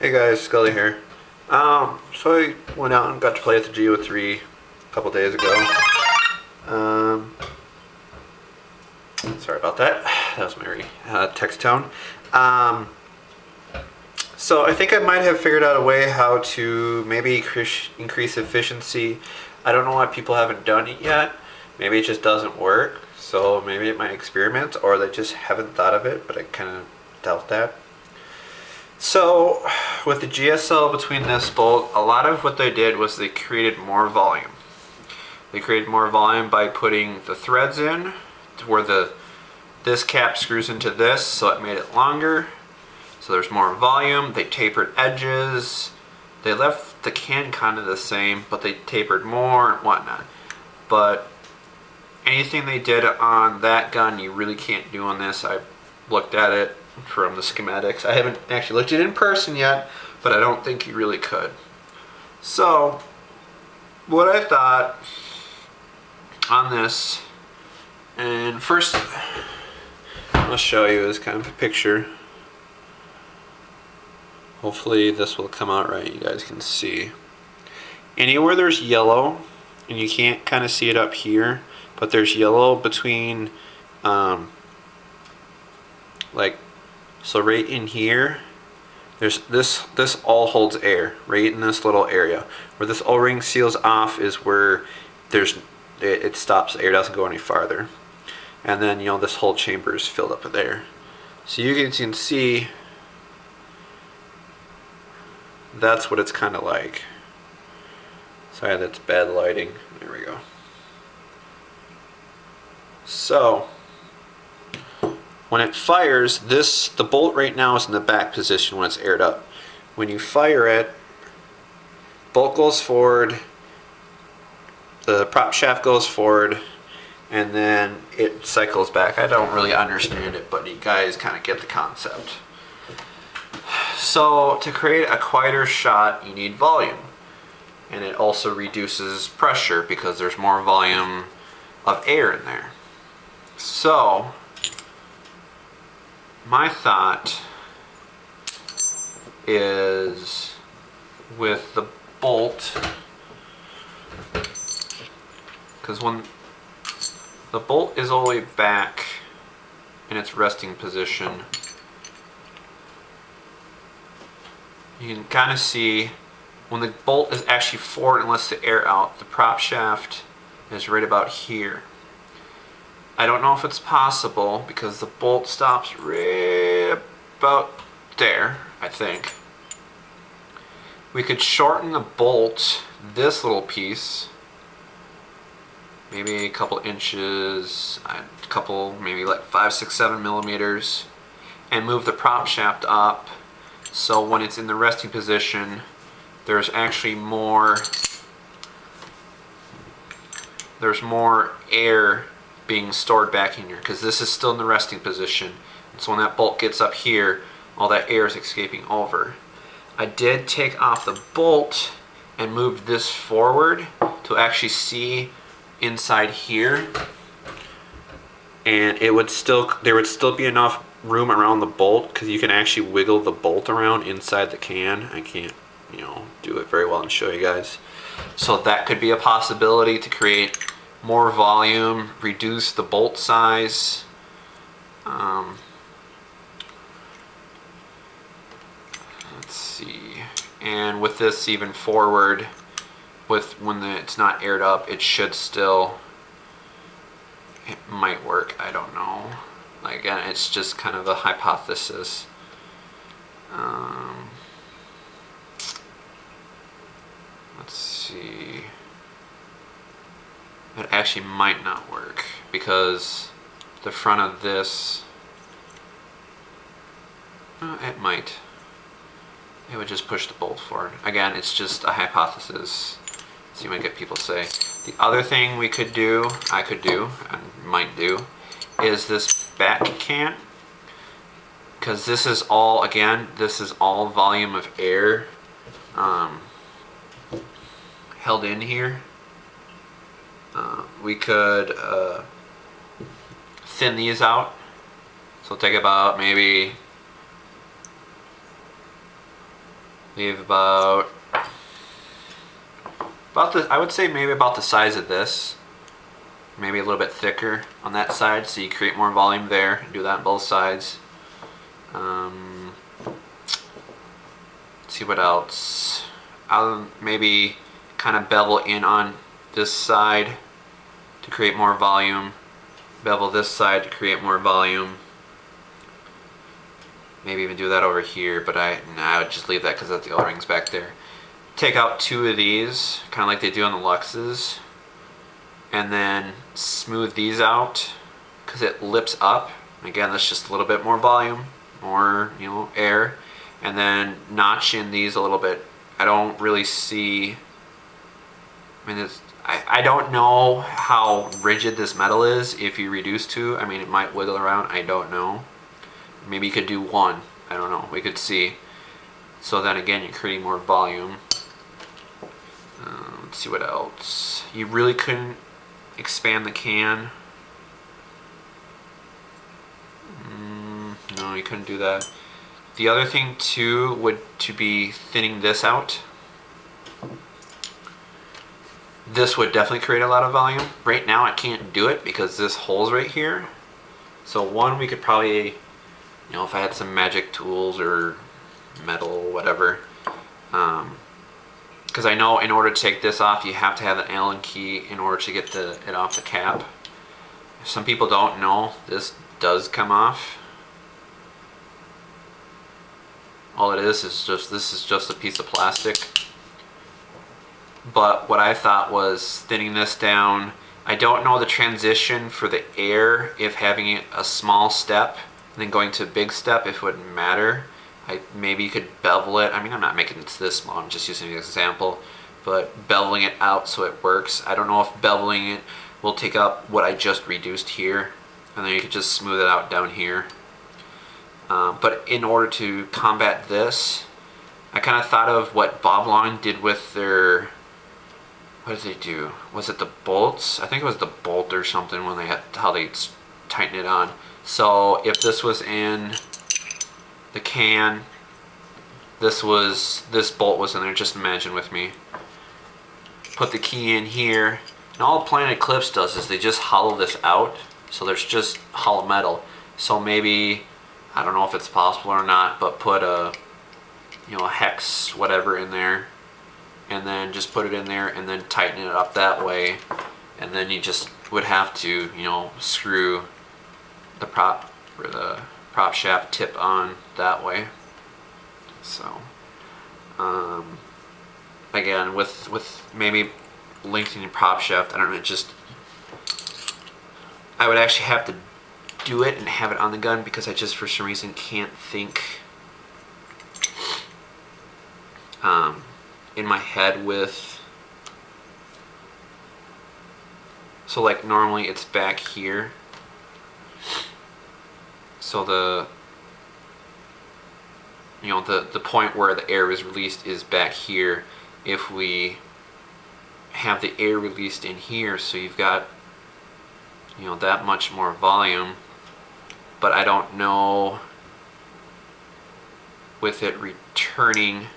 Hey guys, Scully here. So I went out and got to play with the GO3 a couple days ago. Um, Sorry about that. That was my text tone. Um, so I think I might have figured out a way how to maybe increase efficiency. I don't know why people haven't done it yet. Maybe it just doesn't work. So maybe it might experiment, or they just haven't thought of it. But I kind of doubt that. So, with the GSL between this bolt, a lot of what they did was they created more volume. They created more volume by putting the threads in to where this cap screws into this, so it made it longer. So there's more volume. They tapered edges. They left the can kind of the same, but they tapered more and whatnot. But anything they did on that gun, you really can't do on this. I've looked at it from the schematics. I haven't actually looked at it in person yet, but I don't think you really could. So, what I thought on this, and first I'll show you is kind of a picture. Hopefully this will come out right, you guys can see. Anywhere there's yellow, and you can't kind of see it up here, but there's yellow between so right in here, there's this all holds air right in this little area. Where this O-ring seals off is where it stops. The air doesn't go any farther, and then this whole chamber is filled up with air. So you can see that's what it's kind of like. Sorry, that's bad lighting. There we go. So when it fires, the bolt right now is in the back position when it's aired up. When you fire it, bolt goes forward, the prop shaft goes forward, and then it cycles back. I don't really understand it, but you guys kind of get the concept. So to create a quieter shot, you need volume. And it also reduces pressure because there's more volume of air in there. So my thought is with the bolt, because when the bolt is all the way back in its resting position, you can kind of see when the bolt is actually forward and lets the air out, the prop shaft is right about here. I don't know if it's possible because the bolt stops right about there, I think. We could shorten the bolt, this little piece, maybe a couple inches, maybe like 5, 6, 7 millimeters, and move the prop shaft up so when it's in the resting position, there's actually more air being stored back in here, because this is still in the resting position. And so when that bolt gets up here, all that air is escaping over. I did take off the bolt and moved this forward to actually see inside here, and there would still be enough room around the bolt because you can actually wiggle the bolt around inside the can. I can't do it very well and show you guys. So that could be a possibility to create more volume, reduce the bolt size. Let's see. And with this even forward, when it's not aired up, it might work. I don't know. Again, it's just kind of a hypothesis. Let's see. It actually might not work because the front of this, it might. It would just push the bolt forward. Again, it's just a hypothesis. See what I get people say. The other thing I could do, and might do, is this back can. Because this is all volume of air held in here. We could thin these out. So take about maybe leave I would say maybe about the size of this, maybe a little bit thicker on that side, so you create more volume there, and do that on both sides. Let's see what else. I'll maybe kind of bevel in on this side to create more volume, bevel this side to create more volume. Maybe even do that over here, but I would just leave that because that's the O-rings back there. Take out 2 of these, kind of like they do on the Luxes, and then smooth these out because it lips up. Again, that's just a little bit more volume, more air, and then notch in these a little bit. I don't really see. I mean, I don't know how rigid this metal is. If you reduce 2, I mean, it might wiggle around. I don't know. Maybe you could do 1. I don't know. We could see. So then again, you're creating more volume. Let's see what else. You really couldn't expand the can. No, you couldn't do that. The other thing too would to be thinning this out. This would definitely create a lot of volume. Right now I can't do it because this hole's right here. So one, we could probably, if I had some magic tools or metal, whatever, because I know in order to take this off, you have to have an Allen key in order to get it off the cap. Some people don't know this does come off. All it is just, this is just a piece of plastic. But what I thought was thinning this down. I don't know the transition for the air, if having a small step and then going to a big step, if it wouldn't matter. Maybe you could bevel it. I mean, I'm not making it this small, I'm just using an example, but beveling it out so it works. I don't know if beveling it will take up what I just reduced here, and then you could just smooth it out down here. But in order to combat this, I kind of thought of what Bob Long did with their, what did they do? Was it the bolts? I think it was the bolt or something when they had, how they tighten it on. So if this was in the can, this bolt was in there, just imagine with me. Put the key in here, and all Planet Eclipse does is they just hollow this out, so there's just hollow metal. So maybe, I don't know if it's possible or not, but put a hex whatever in there, and then just put it in there and then tighten it up that way, and then you just would have to screw the prop or the prop shaft tip on that way. So again, with maybe lengthening prop shaft, I don't know, I would actually have to do it and have it on the gun, because I just for some reason can't think in my head with, so like normally it's back here, so the point where the air is released is back here. If we have the air released in here, so you've got that much more volume, but I don't know with it returning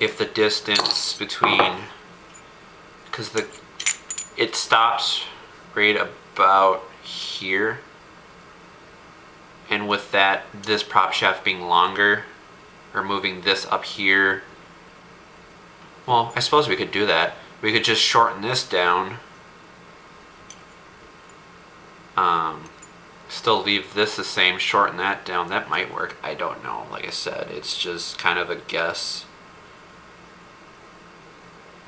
if the distance between, because it stops right about here, and with this prop shaft being longer, or moving this up here, well, I suppose we could do that. We could just shorten this down, still leave this the same, shorten that down. That might work. I don't know. Like I said, it's just kind of a guess.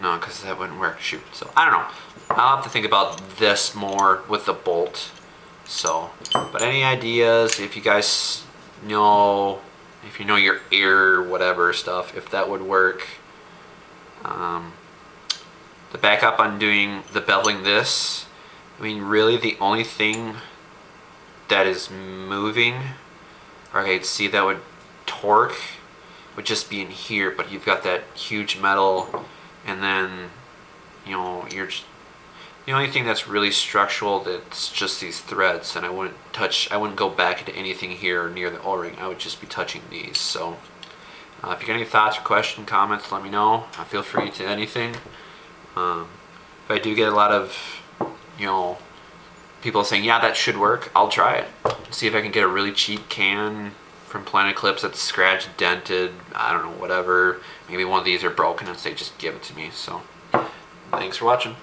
No, because that wouldn't work. Shoot. So I don't know. I'll have to think about this more with the bolt. So, but any ideas? If you guys know, if you know your air whatever stuff, if that would work. The backup on doing the beveling this, I mean, really the only thing that is moving, or I could see that would torque, would just be in here, but you've got that huge metal, and then you're just, the only thing that's really structural, that's just these threads, and I wouldn't go back into anything here near the O-ring. I would just be touching these. So If you got any thoughts or questions, comments, let me know. Feel free to anything. If I do get a lot of, people saying, yeah, that should work, I'll try it. See if I can get a really cheap can from Planet Eclipse that's scratched, dented, I don't know, whatever. Maybe one of these are broken and say, just give it to me. So, thanks for watching.